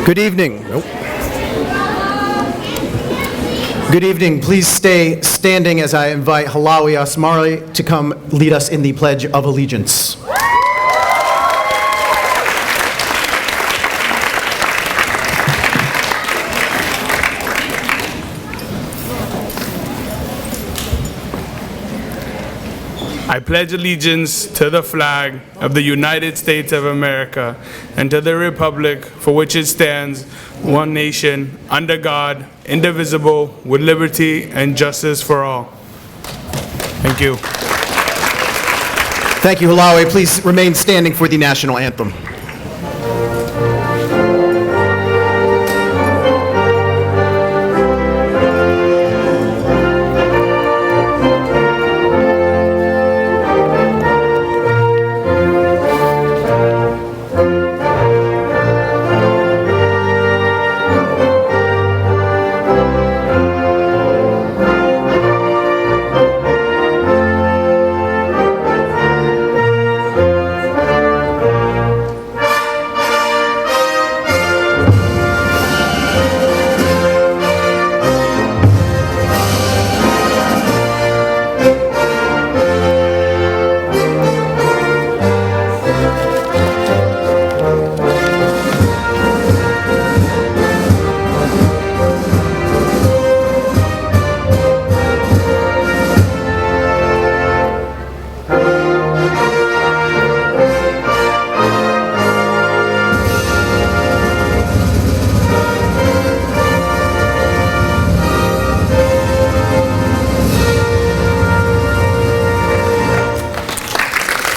Good evening. Nope. Good evening. Please stay standing as I invite Halawi Asmari to come lead us in the Pledge of Allegiance. I pledge allegiance to the flag of the United States of America and to the republic for which it stands, one nation, under God, indivisible, with liberty and justice for all. Thank you. Thank you, Halawi. Please remain standing for the national anthem.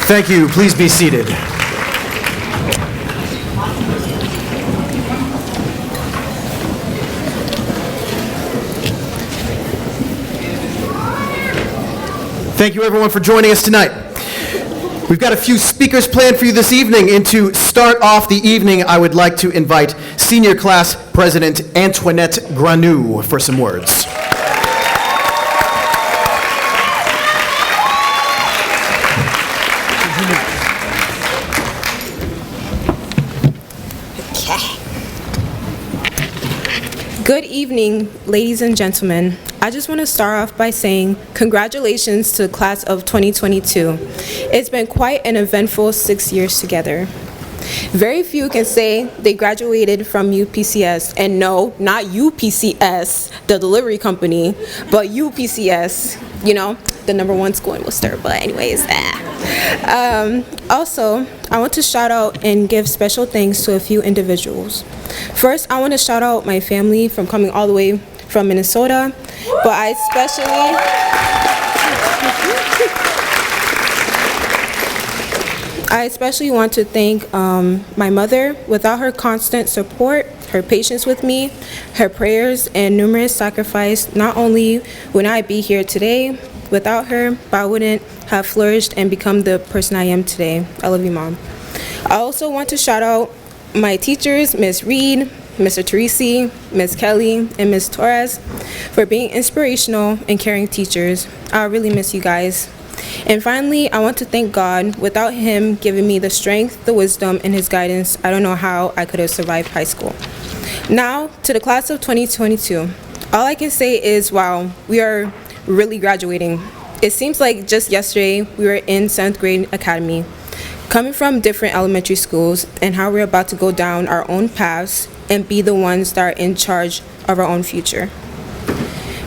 Thank you. Please be seated. Thank you, everyone, for joining us tonight. We've got a few speakers planned for you this evening, and to start off the evening, I would like to invite Senior Class President Antoinette Granou for some words. Good evening, ladies and gentlemen. I just want to start off by saying congratulations to the class of 2022. It's been quite an eventful 6 years together. Very few can say they graduated from UPCS, and no, not UPCS, the delivery company, but UPCS, you know, the #1 school in Worcester, but anyways. Also, I want to shout out and give special thanks to a few individuals. First, I want to shout out my family from coming all the way from Minnesota, but I especially want to thank my mother. Without her constant support, her patience with me, her prayers, and numerous sacrifice, not only would I be here today, without her, but I wouldn't have flourished and become the person I am today. I love you, Mom. I also want to shout out my teachers, Ms. Reed, Mr. Teresi, Ms. Kelly, and Ms. Torres, for being inspirational and caring teachers. I really miss you guys. And finally, I want to thank God. Without him giving me the strength, the wisdom, and his guidance, I don't know how I could have survived high school. Now, to the class of 2022. All I can say is, wow, we are really graduating. It seems like just yesterday we were in 7th grade academy, coming from different elementary schools, and how we're about to go down our own paths and be the ones that are in charge of our own future.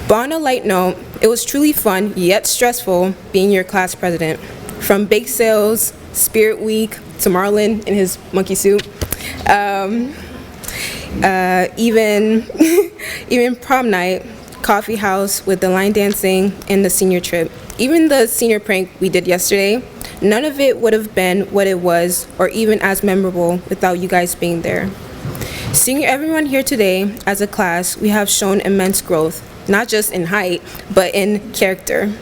But on a light note, it was truly fun yet stressful being your class president. From bake sales, Spirit Week, to Marlon in his monkey suit, even prom night, coffee house with the line dancing, and the senior trip. Even the senior prank we did yesterday, none of it would have been what it was or even as memorable without you guys being there. Seeing everyone here today as a class, we have shown immense growth, not just in height, but in character.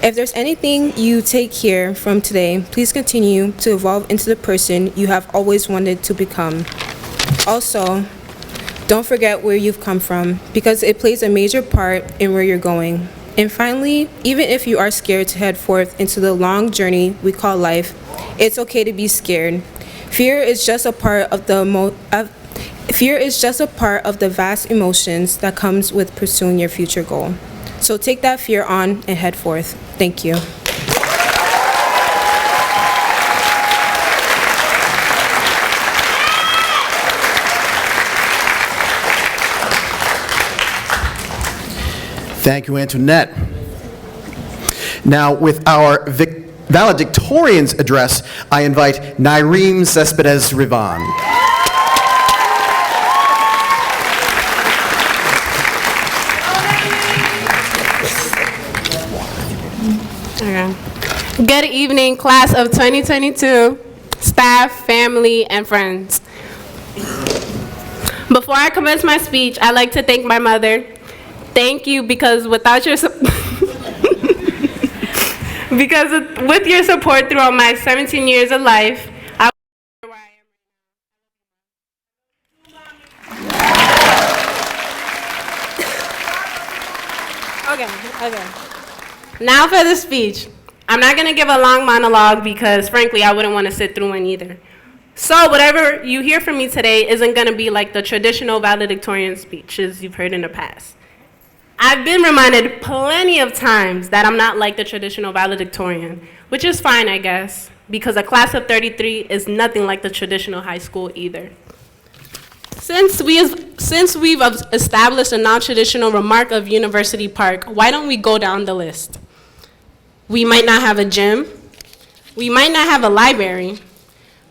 If there's anything you take here from today, please continue to evolve into the person you have always wanted to become. Also, don't forget where you've come from, because it plays a major part in where you're going. And finally, even if you are scared to head forth into the long journey we call life, it's okay to be scared. Fear is just a part of Fear is just a part of the vast emotions that comes with pursuing your future goal. So take that fear on and head forth. Thank you. Thank you, Antoinette. Now, with our valedictorian's address, I invite Nairem Cespedes Rivan. Okay. Good evening, class of 2022, staff, family, and friends. Before I commence my speech, I'd like to thank my mother. Thank you, because without your with your support throughout my 17 years of life, I would be where I am. Okay. Now for the speech. I'm not going to give a long monologue because, frankly, I wouldn't want to sit through one either. So whatever you hear from me today isn't going to be like the traditional valedictorian speeches you've heard in the past. I've been reminded plenty of times that I'm not like the traditional valedictorian, which is fine, I guess, because a class of 33 is nothing like the traditional high school either. Since we've established a non-traditional remark of University Park, why don't we go down the list? We might not have a gym. We might not have a library.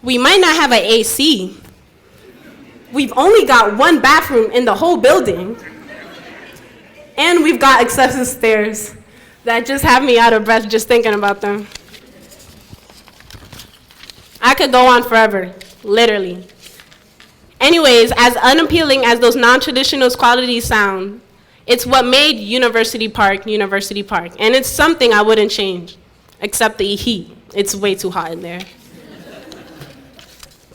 We might not have an AC. We've only got one bathroom in the whole building. And we've got excessive stairs that just have me out of breath just thinking about them. I could go on forever, literally. Anyways, as unappealing as those non-traditional qualities sound, it's what made University Park, and it's something I wouldn't change, except the heat. It's way too hot in there.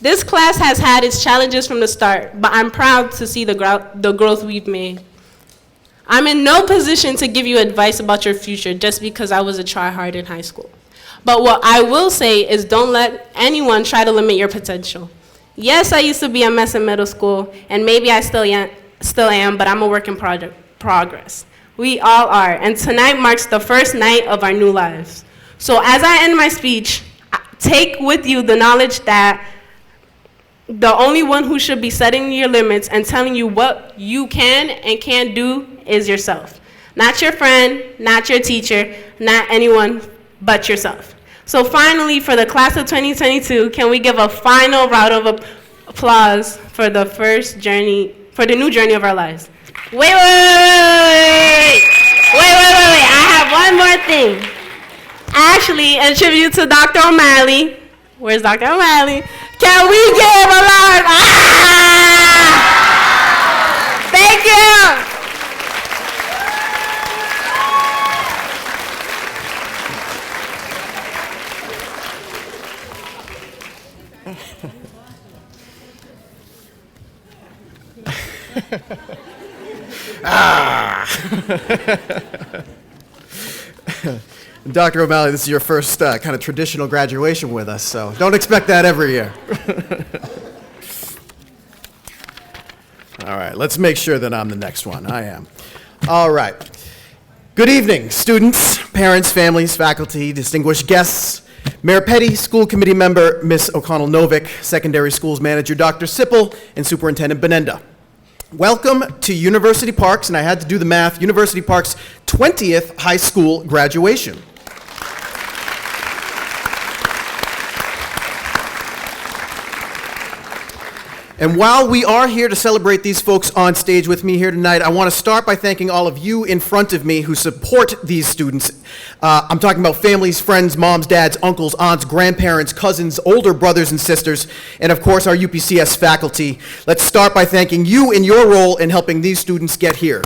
This class has had its challenges from the start, but I'm proud to see the growth we've made. I'm in no position to give you advice about your future just because I was a try-hard in high school. But what I will say is don't let anyone try to limit your potential. Yes, I used to be a mess in middle school, and maybe I still am, but I'm a work in progress. We all are, and tonight marks the first night of our new lives. So as I end my speech, take with you the knowledge that the only one who should be setting your limits and telling you what you can and can't do is yourself. Not your friend, not your teacher, not anyone but yourself. So finally, for the class of 2022, can we give a final round of applause for the new journey of our lives? Wait. I have one more thing. Actually, in tribute to Dr. O'Malley. Where's Dr. O'Malley? Can we give a round? Thank you. Dr. O'Malley, this is your first kind of traditional graduation with us, so don't expect that every year. All right, let's make sure that I'm the next one. I am. All right. Good evening, students, parents, families, faculty, distinguished guests, Mayor Petty, school committee member Ms. O'Connell-Novick, secondary schools manager Dr. Sipple, and Superintendent Benenda. Welcome to University Park's, and I had to do the math, University Park's 20th high school graduation. And while we are here to celebrate these folks on stage with me here tonight, I want to start by thanking all of you in front of me who support these students. I'm talking about families, friends, moms, dads, uncles, aunts, grandparents, cousins, older brothers and sisters, and of course our UPCS faculty. Let's start by thanking you in your role in helping these students get here.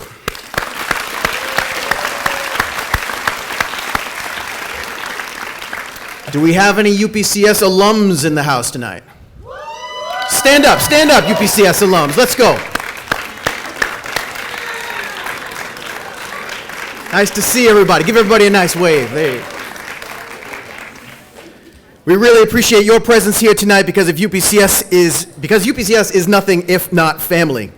Do we have any UPCS alums in the house tonight? Stand up, UPCS alums. Let's go. Nice to see everybody. Give everybody a nice wave. There you go. We really appreciate your presence here tonight because UPCS is nothing if not family.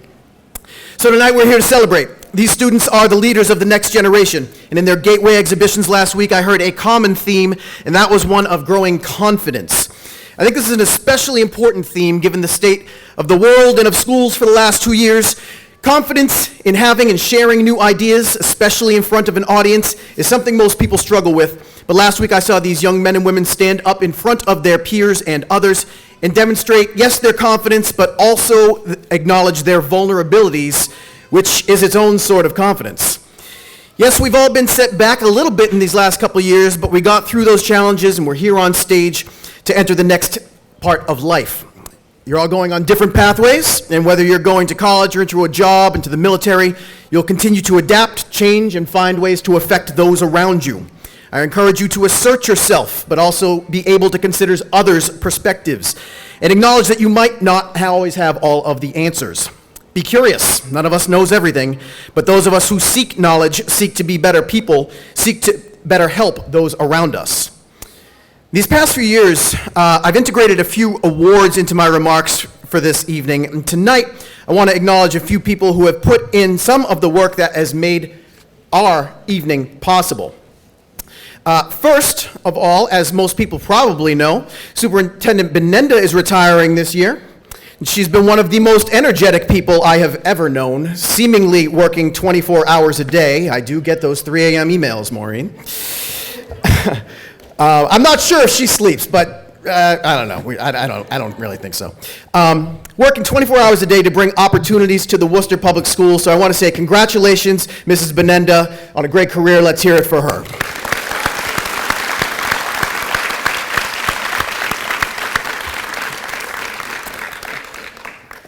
So tonight we're here to celebrate. These students are the leaders of the next generation, and in their Gateway exhibitions last week I heard a common theme, and that was one of growing confidence. I think this is an especially important theme given the state of the world and of schools for the last 2 years. Confidence in having and sharing new ideas, especially in front of an audience, is something most people struggle with. But last week I saw these young men and women stand up in front of their peers and others and demonstrate, yes, their confidence, but also acknowledge their vulnerabilities, which is its own sort of confidence. Yes, we've all been set back a little bit in these last couple of years, but we got through those challenges and we're here on stage to enter the next part of life. You're all going on different pathways, and whether you're going to college or into a job, into the military, you'll continue to adapt, change, and find ways to affect those around you. I encourage you to assert yourself, but also be able to consider others' perspectives, and acknowledge that you might not always have all of the answers. Be curious. None of us knows everything, but those of us who seek knowledge, seek to be better people, seek to better help those around us. These past few years, I've integrated a few awards into my remarks for this evening, and tonight I want to acknowledge a few people who have put in some of the work that has made our evening possible. First of all, as most people probably know, Superintendent Benenda is retiring this year. She's been one of the most energetic people I have ever known, seemingly working 24 hours a day. I do get those 3 a.m. emails, Maureen. I'm not sure if she sleeps, but I don't know. I don't really think so. Working 24 hours a day to bring opportunities to the Worcester Public Schools, so I want to say congratulations, Mrs. Benenda, on a great career. Let's hear it for her.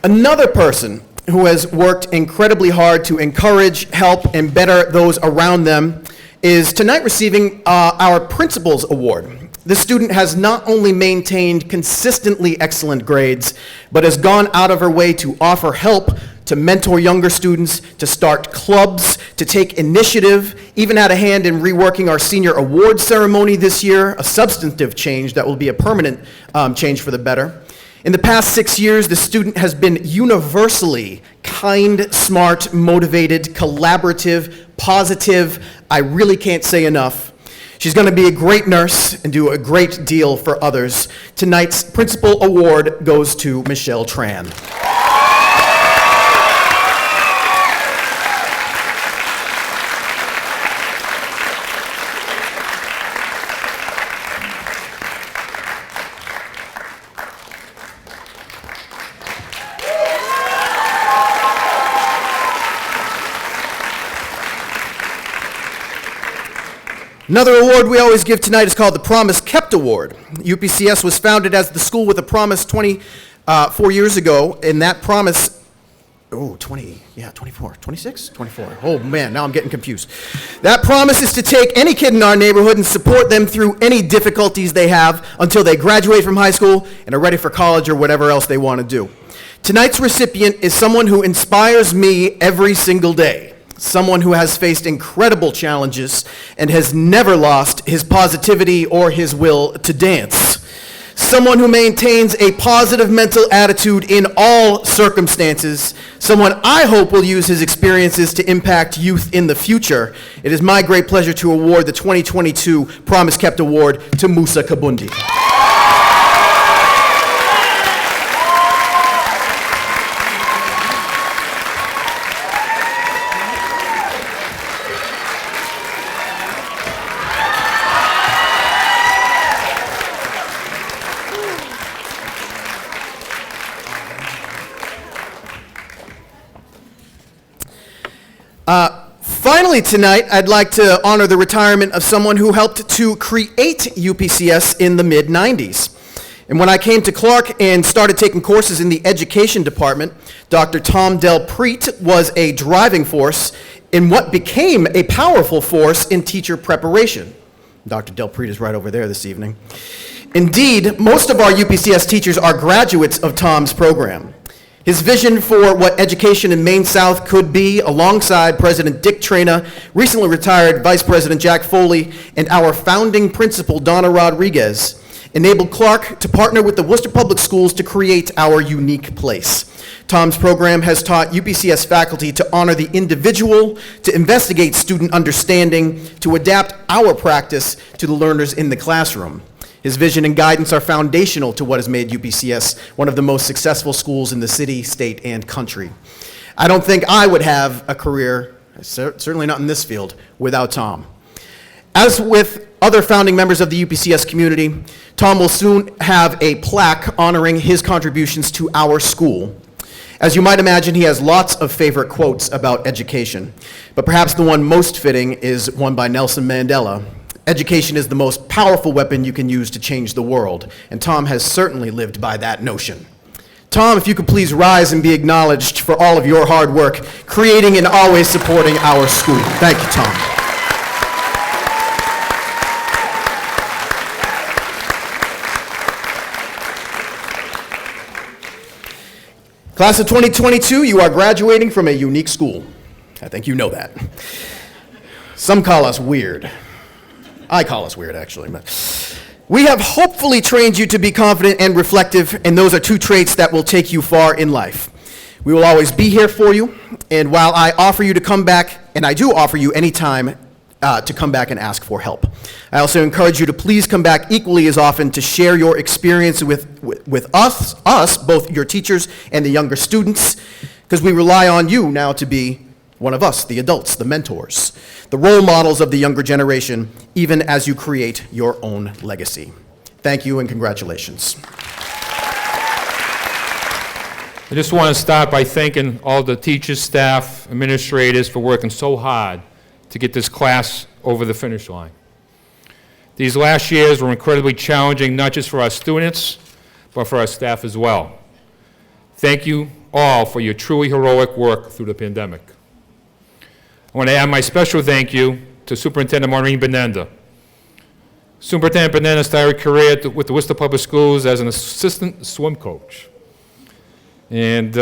Another person who has worked incredibly hard to encourage, help, and better those around them is tonight receiving our Principal's Award. This student has not only maintained consistently excellent grades, but has gone out of her way to offer help, to mentor younger students, to start clubs, to take initiative, even had a hand in reworking our senior award ceremony this year, a substantive change that will be a permanent change for the better. In the past 6 years, the student has been universally kind, smart, motivated, collaborative, positive. I really can't say enough. She's going to be a great nurse and do a great deal for others. Tonight's Principal Award goes to Michelle Tran. Another award we always give tonight is called the Promise Kept Award. UPCS was founded as the school with a promise 24 years ago, and that promise, 24, 26? 24. Oh man, now I'm getting confused. That promise is to take any kid in our neighborhood and support them through any difficulties they have until they graduate from high school and are ready for college or whatever else they want to do. Tonight's recipient is someone who inspires me every single day. Someone who has faced incredible challenges and has never lost his positivity or his will to dance. Someone who maintains a positive mental attitude in all circumstances. Someone I hope will use his experiences to impact youth in the future. It is my great pleasure to award the 2022 Promise Kept Award to Musa Kabundi. Finally tonight, I'd like to honor the retirement of someone who helped to create UPCS in the mid-90s. And when I came to Clark and started taking courses in the education department, Dr. Tom Del Preet was a driving force in what became a powerful force in teacher preparation. Dr. Del Preet is right over there this evening. Indeed, most of our UPCS teachers are graduates of Tom's program. His vision for what education in Maine South could be, alongside President Dick Traina, recently retired Vice President Jack Foley, and our founding principal, Donna Rodriguez, enabled Clark to partner with the Worcester Public Schools to create our unique place. Tom's program has taught UPCS faculty to honor the individual, to investigate student understanding, to adapt our practice to the learners in the classroom. His vision and guidance are foundational to what has made UPCS one of the most successful schools in the city, state, and country. I don't think I would have a career, certainly not in this field, without Tom. As with other founding members of the UPCS community, Tom will soon have a plaque honoring his contributions to our school. As you might imagine, he has lots of favorite quotes about education, but perhaps the one most fitting is one by Nelson Mandela. Education is the most powerful weapon you can use to change the world, and Tom has certainly lived by that notion. Tom, if you could please rise and be acknowledged for all of your hard work, creating and always supporting our school. Thank you, Tom. Class of 2022, you are graduating from a unique school. I think you know that. Some call us weird. I call us weird, actually. But we have hopefully trained you to be confident and reflective, and those are two traits that will take you far in life. We will always be here for you, and while I offer you to come back, and I do offer you any time to come back and ask for help, I also encourage you to please come back equally as often to share your experience with us, both your teachers and the younger students, because we rely on you now to be one of us, the adults, the mentors, the role models of the younger generation, even as you create your own legacy. Thank you and congratulations. I just want to start by thanking all the teachers, staff, administrators for working so hard to get this class over the finish line. These last years were incredibly challenging, not just for our students, but for our staff as well. Thank you all for your truly heroic work through the pandemic. I want to add my special thank you to Superintendent Maureen Benenda. Superintendent Benenda started her career with the Worcester Public Schools as an assistant swim coach, and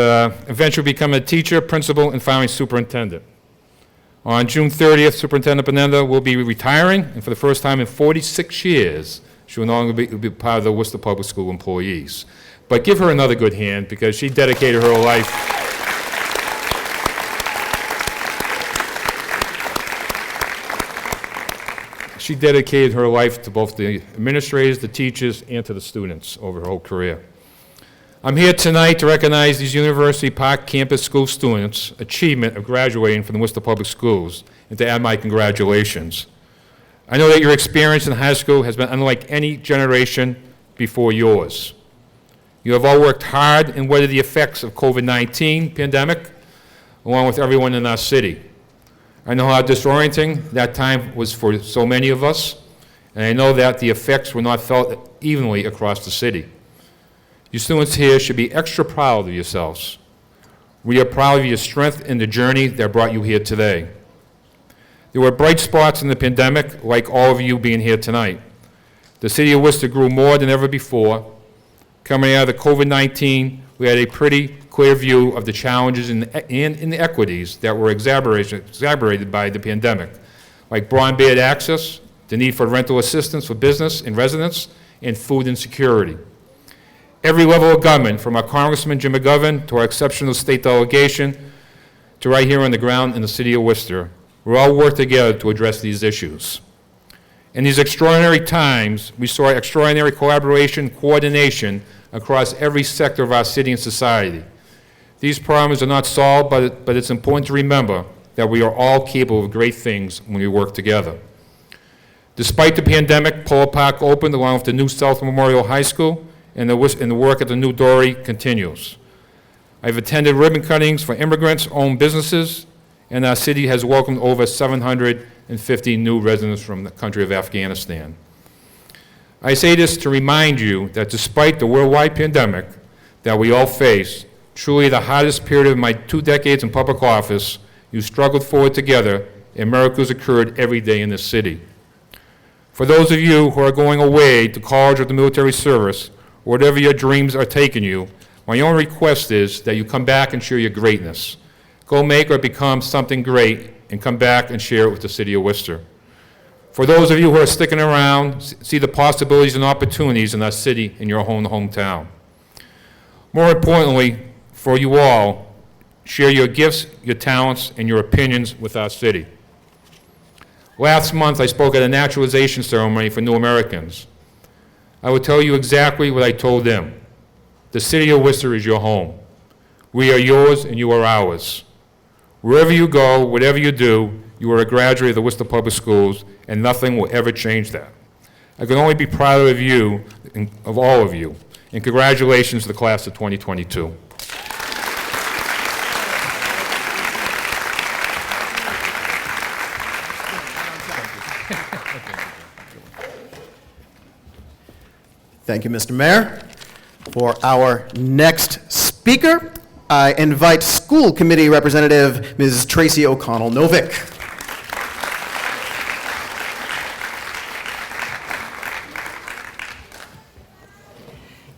eventually became a teacher, principal, and finally superintendent. On June 30th, Superintendent Benenda will be retiring, and for the first time in 46 years, she will no longer be part of the Worcester Public School employees. But give her another good hand, because she dedicated her life to both the administrators, the teachers, and to the students over her whole career. I'm here tonight to recognize these University Park Campus School students' achievement of graduating from the Worcester Public Schools, and to add my congratulations. I know that your experience in high school has been unlike any generation before yours. You have all worked hard and weathered the effects of COVID-19 pandemic, along with everyone in our city. I know how disorienting that time was for so many of us, and I know that the effects were not felt evenly across the city. You students here should be extra proud of yourselves. We are proud of your strength in the journey that brought you here today. There were bright spots in the pandemic, like all of you being here tonight. The city of Worcester grew more than ever before. Coming out of the COVID-19, we had a pretty clear view of the challenges and inequities that were exacerbated by the pandemic, like broadband access, the need for rental assistance for business and residents, and food insecurity. Every level of government, from our Congressman Jim McGovern to our exceptional state delegation, to right here on the ground in the city of Worcester, we all work together to address these issues. In these extraordinary times, we saw extraordinary collaboration, coordination across every sector of our city and society. These problems are not solved, but it's important to remember that we are all capable of great things when we work together. Despite the pandemic, Polo Park opened along with the new South Memorial High School, and the work at the new Dory continues. I've attended ribbon cuttings for immigrants-owned businesses, and our city has welcomed over 750 new residents from the country of Afghanistan. I say this to remind you that despite the worldwide pandemic that we all face, truly the hardest period of my 2 decades in public office, you struggled forward together, and miracles occurred every day in this city. For those of you who are going away to college or the military service, whatever your dreams are taking you, my only request is that you come back and share your greatness. Go make or become something great and come back and share it with the city of Worcester. For those of you who are sticking around, see the possibilities and opportunities in our city and your hometown. More importantly, for you all, share your gifts, your talents, and your opinions with our city. Last month, I spoke at a naturalization ceremony for new Americans. I will tell you exactly what I told them. The city of Worcester is your home. We are yours and you are ours. Wherever you go, whatever you do, you are a graduate of the Worcester Public Schools, and nothing will ever change that. I can only be proud of you, of all of you, and congratulations to the class of 2022. Thank you, Mr. Mayor. For our next speaker, I invite School Committee Representative Ms. Tracy O'Connell-Novick.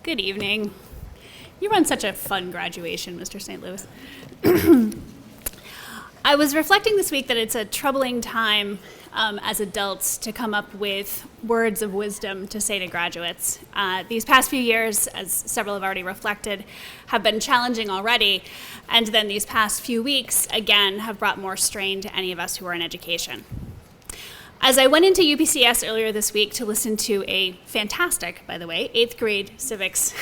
Good evening. You run such a fun graduation, Mr. St. Louis. I was reflecting this week that it's a troubling time as adults to come up with words of wisdom to say to graduates. These past few years, as several have already reflected, have been challenging already, and then these past few weeks, again, have brought more strain to any of us who are in education. As I went into UPCS earlier this week to listen to a fantastic, by the way, 8th grade civics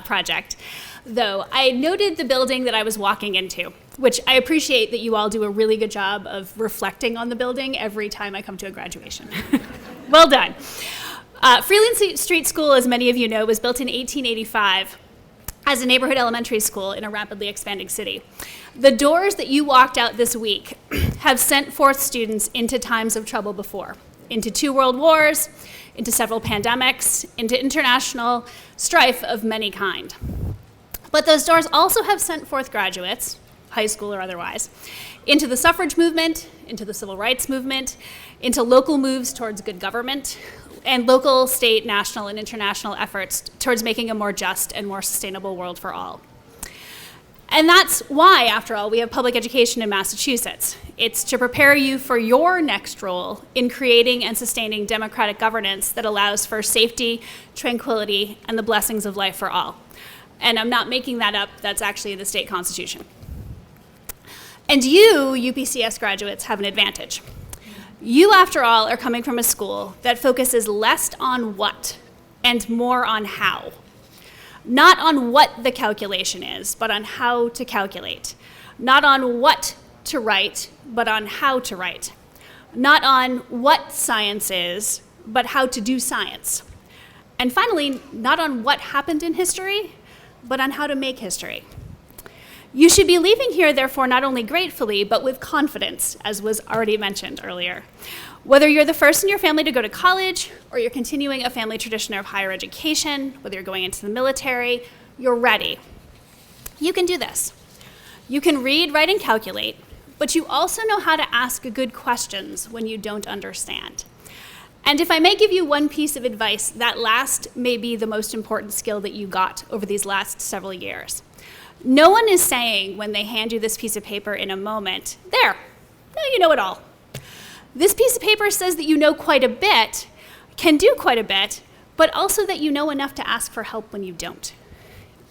project, though, I noted the building that I was walking into, which I appreciate that you all do a really good job of reflecting on the building every time I come to a graduation. Well done. Freeland Street School, as many of you know, was built in 1885 as a neighborhood elementary school in a rapidly expanding city. The doors that you walked out this week have sent forth students into times of trouble before, into 2 world wars, into several pandemics, into international strife of many kind. But those doors also have sent forth graduates, high school or otherwise, into the suffrage movement, into the civil rights movement, into local moves towards good government, and local, state, national, and international efforts towards making a more just and more sustainable world for all. And that's why, after all, we have public education in Massachusetts. It's to prepare you for your next role in creating and sustaining democratic governance that allows for safety, tranquility, and the blessings of life for all. And I'm not making that up, that's actually in the state constitution. And you, UPCS graduates, have an advantage. You, after all, are coming from a school that focuses less on what and more on how. Not on what the calculation is, but on how to calculate. Not on what to write, but on how to write. Not on what science is, but how to do science. And finally, not on what happened in history, but on how to make history. You should be leaving here, therefore, not only gratefully, but with confidence, as was already mentioned earlier. Whether you're the first in your family to go to college, or you're continuing a family tradition of higher education, whether you're going into the military, you're ready. You can do this. You can read, write, and calculate, but you also know how to ask good questions when you don't understand. And if I may give you one piece of advice, that last may be the most important skill that you got over these last several years. No one is saying when they hand you this piece of paper in a moment, there, now you know it all. This piece of paper says that you know quite a bit, can do quite a bit, but also that you know enough to ask for help when you don't.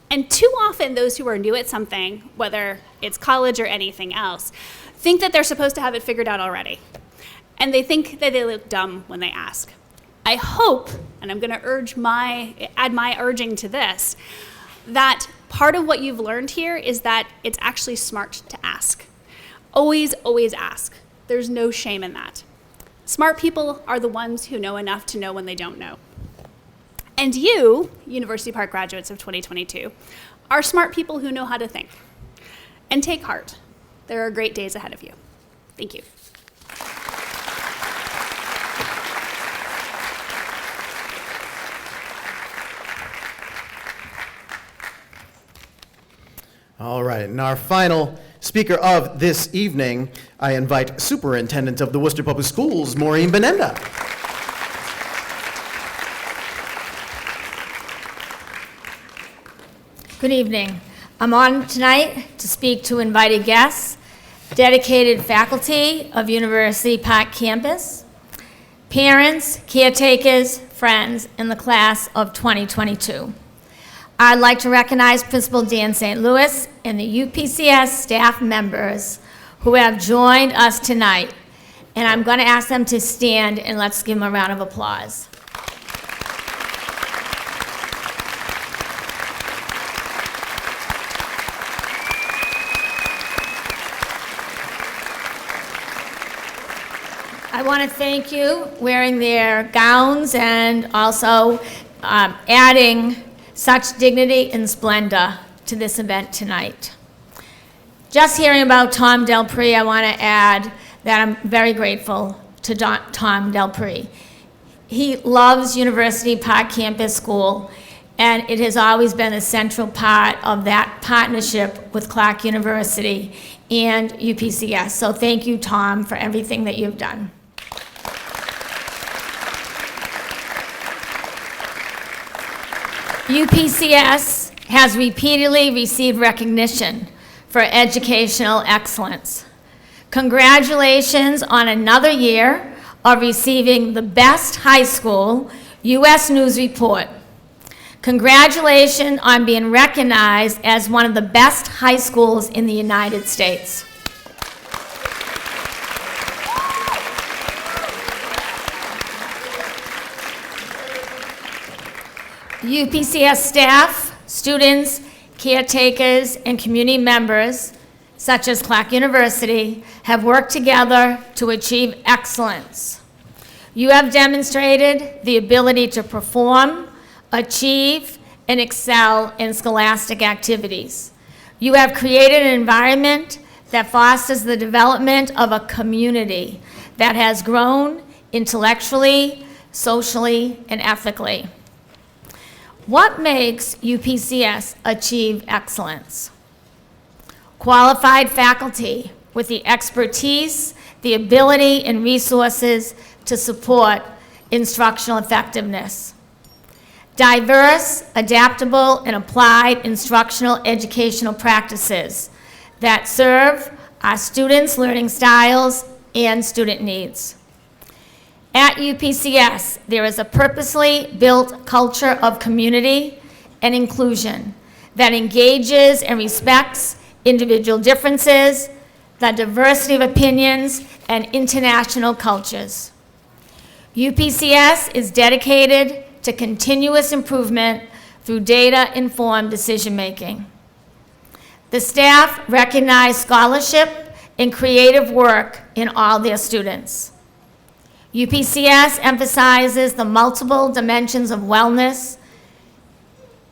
And too often those who are new at something, whether it's college or anything else, think that they're supposed to have it figured out already. And they think that they look dumb when they ask. I hope, and I'm going to add my urging to this, that part of what you've learned here is that it's actually smart to ask. Always, always ask. There's no shame in that. Smart people are the ones who know enough to know when they don't know. And you, University Park graduates of 2022, are smart people who know how to think. And take heart. There are great days ahead of you. Thank you. All right, and our final speaker of this evening, I invite Superintendent of the Worcester Public Schools, Maureen Benenda. Good evening. I'm on tonight to speak to invited guests, dedicated faculty of University Park campus, parents, caretakers, friends in the class of 2022. I'd like to recognize Principal Dan St. Louis and the UPCS staff members who have joined us tonight. And I'm going to ask them to stand and let's give them a round of applause. I want to thank you wearing their gowns and also adding such dignity and splendor to this event tonight. Just hearing about Tom Delpree, I want to add that I'm very grateful to Tom Delpree. He loves University Park Campus School, and it has always been a central part of that partnership with Clark University and UPCS. So thank you, Tom, for everything that you've done. UPCS has repeatedly received recognition for educational excellence. Congratulations on another year of receiving the Best High School U.S. News Report. Congratulations on being recognized as one of the best high schools in the United States. UPCS staff, students, caretakers, and community members, such as Clark University, have worked together to achieve excellence. You have demonstrated the ability to perform, achieve, and excel in scholastic activities. You have created an environment that fosters the development of a community that has grown intellectually, socially, and ethically. What makes UPCS achieve excellence? Qualified faculty with the expertise, the ability, and resources to support instructional effectiveness. Diverse, adaptable, and applied instructional educational practices that serve our students' learning styles and student needs. At UPCS, there is a purposely built culture of community and inclusion that engages and respects individual differences, the diversity of opinions, and international cultures. UPCS is dedicated to continuous improvement through data-informed decision-making. The staff recognize scholarship and creative work in all their students. UPCS emphasizes the multiple dimensions of wellness.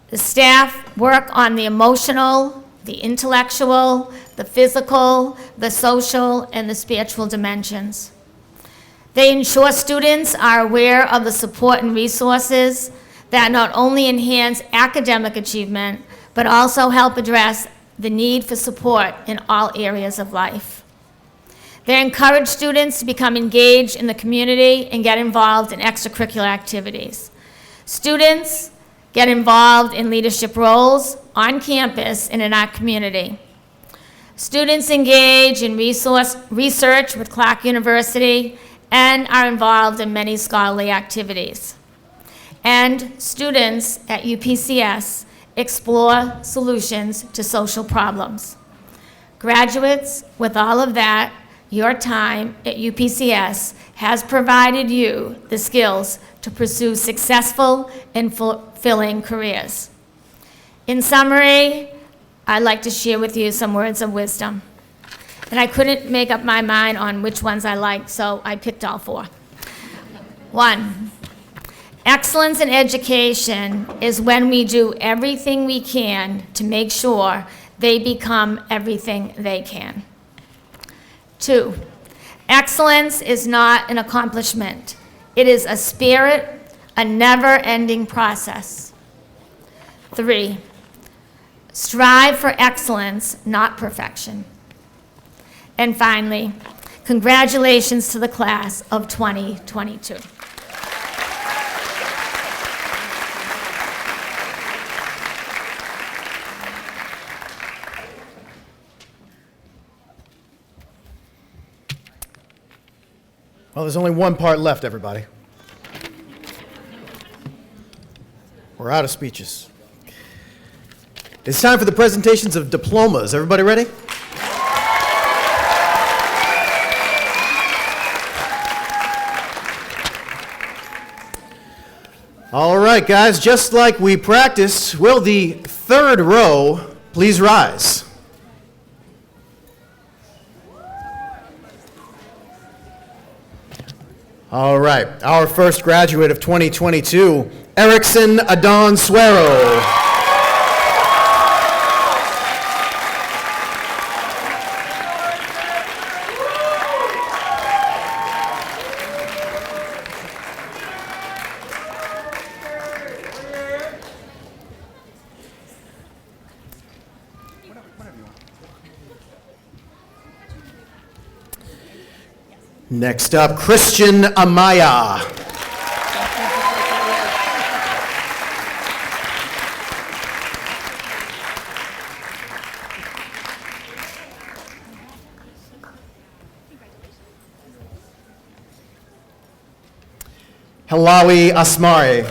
The staff work on the emotional, the intellectual, the physical, the social, and the spiritual dimensions. They ensure students are aware of the support and resources that not only enhance academic achievement, but also help address the need for support in all areas of life. They encourage students to become engaged in the community and get involved in extracurricular activities. Students get involved in leadership roles on campus and in our community. Students engage in research with Clark University and are involved in many scholarly activities. And students at UPCS explore solutions to social problems. Graduates, with all of that, your time at UPCS has provided you the skills to pursue successful and fulfilling careers. In summary, I'd like to share with you some words of wisdom. And I couldn't make up my mind on which ones I liked, so I picked all 4. 1, excellence in education is when we do everything we can to make sure they become everything they can. 2, excellence is not an accomplishment. It is a spirit, a never-ending process. 3, strive for excellence, not perfection. And finally, congratulations to the class of 2022. Well, there's only one part left, everybody. We're out of speeches. It's time for the presentations of diplomas. Everybody ready? All right, guys, just like we practiced, will the third row please rise? All right, our first graduate of 2022, Erickson Adon Suero. Next up, Christian Amaya. Halawi Asmari.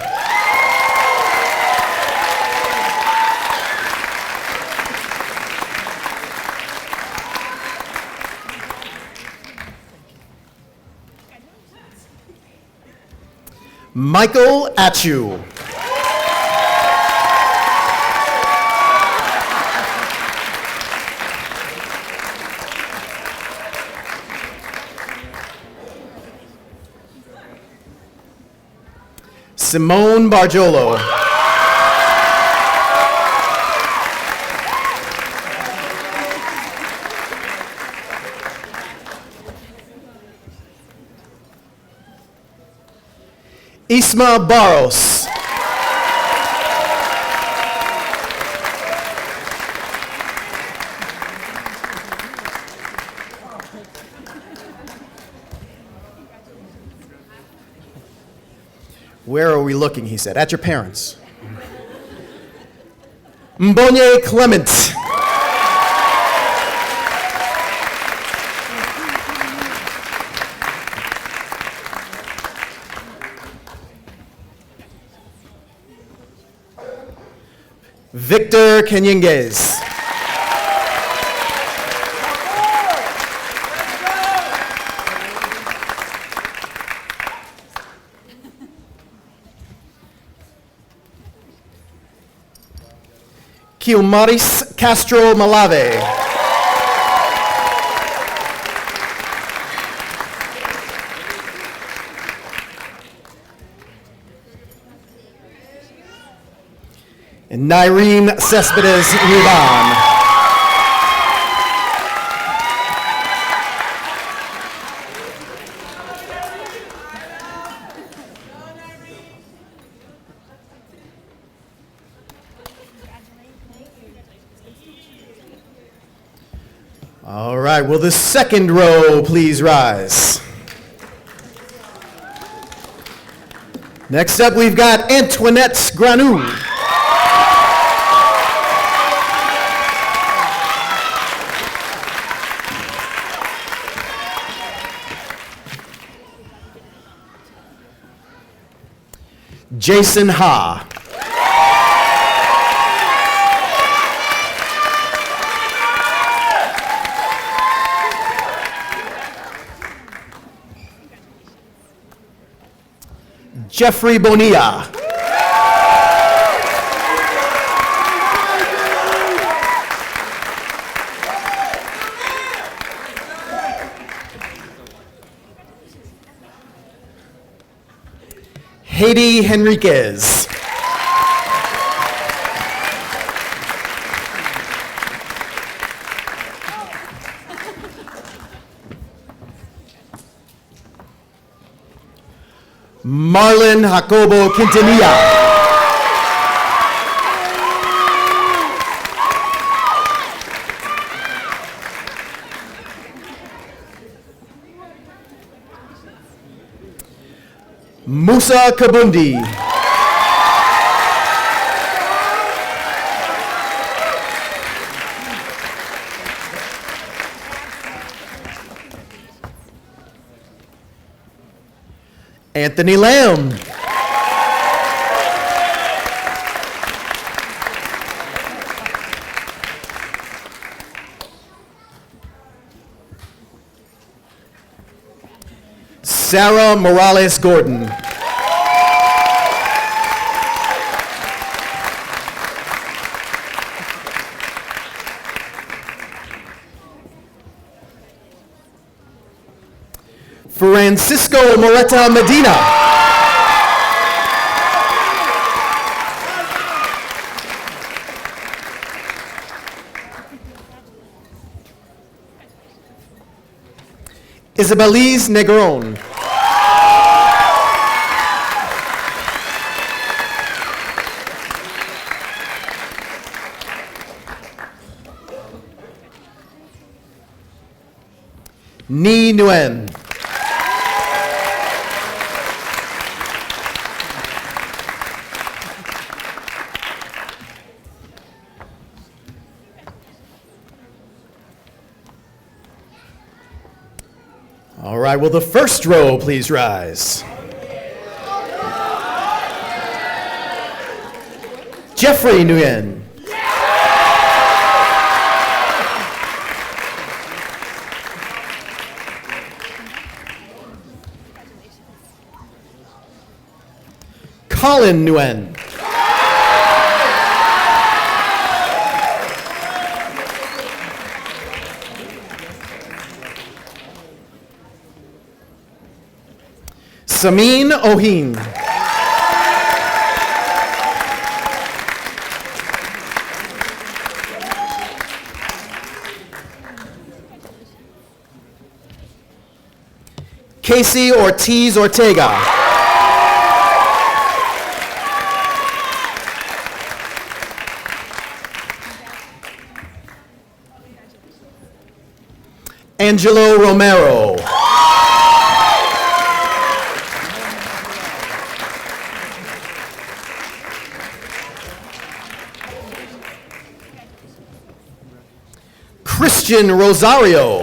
Michael Atwood. Simone Bargiolo. Isma Barros. Where are we looking, he said. At your parents. Mbonye Clement. Victor Kenyinges. Kilmaris Castro Malave. And Nyreen Cespedes Ruban. All right, will the second row please rise? Next up, we've got Antoinette Granou. Jason Ha. Jeffrey Bonilla. Haiti Henriquez. Marlon Jacobo Quintanilla. Musa Kabundi. Anthony Lamb. Sarah Morales Gordon. Francisco Moreta Medina. Isabeliz Negron. Ni Nguyen. All right, will the first row please rise? Jeffrey Nguyen. Colin Nguyen. Samin Ohin. Casey Ortiz Ortega. Angelo Romero. Christian Rosario.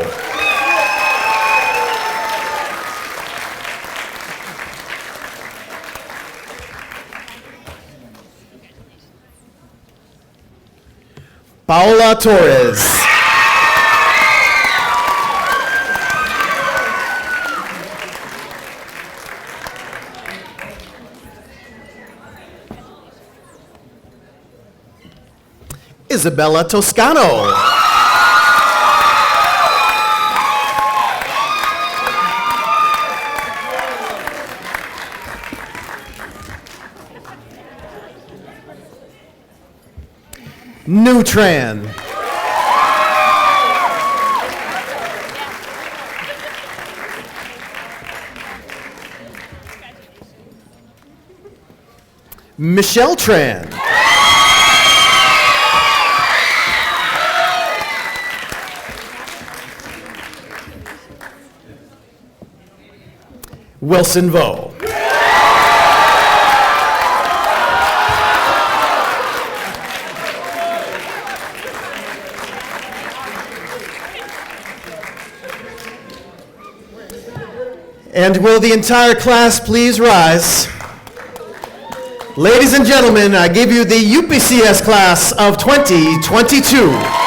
Paola Torres. Isabella Toscano. Nutran. Michelle Tran. Wilson Vo. And will the entire class please rise? Ladies and gentlemen, I give you the UPCS class of 2022.